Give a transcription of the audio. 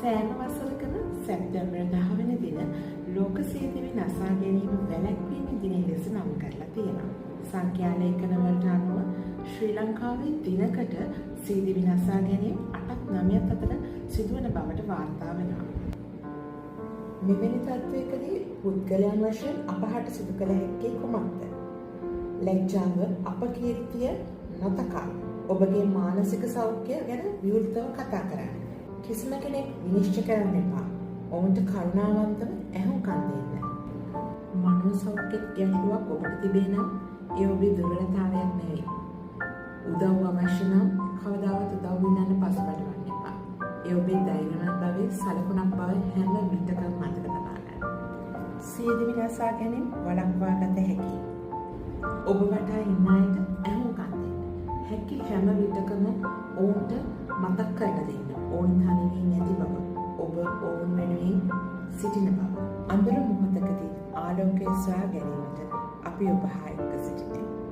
සෑම වසරකම සැප්තැම්බර් 10 වෙනි දින ලෝක සියදිවි නසා ගැනීම වැළැක්වීමේ දිනය ලෙස නම් කරලා තියෙනවා. සංඛ්‍යා ලේඛන වලට අනුව ශ්‍රී ලංකාවේ දිනකට සියදිවි නසා ගැනීම 8ක් 9ක් අතර සිදුවන බවට වාර්තා වෙනවා. මෙවැනි තත්ත්වයකදී පුද්ගලයන් වශයෙන් අපහට සිදු කළ හැක්කේ කුමක්ද? ලැජ්ජාව අපකීර්තිය නොතකා ඔබගේ මානසික සෞඛ්‍යය ගැන විවෘතව කතා කරන්න. කිසිම කෙනෙක් විනිශ්චය කරන්න එපා. ඔවුන්ට කරුණාවන්තව ඇහුම්කන් දෙන්න. මනෝ සෞඛ්‍ය ගැටලුවක් ඔබට තිබේ නම් ඒ ඔබේ දුර්වලතාවයක් නෙවෙයි. උදව් අවශ්‍ය නම් කවදාවත් උදව් වෙනන්න පසුබට එපා. ඒ ඔබේ ධෛර්යවත් භාවයේ සලකුණක් බව හැම විටකම මතක තබා ගන්න. සියදිවි නසා ගැනීම වළක්වා ගත හැකියි. ඔබ වටා ඉන්න අයට ඇහුම්කන් දෙන්න. හැකි හැම විටකම ඔවුන්ට මතක් කරලා දෙන්න. ඔවුන් තනි වී නැති බව, ඔබ ඔවුන් වෙනුවෙන් සිටින බව. අඳුරු මොහොතකදී ආලෝකය සොයා ගැනීමට අපි ඔබ හා එක්ක සිටිනවා.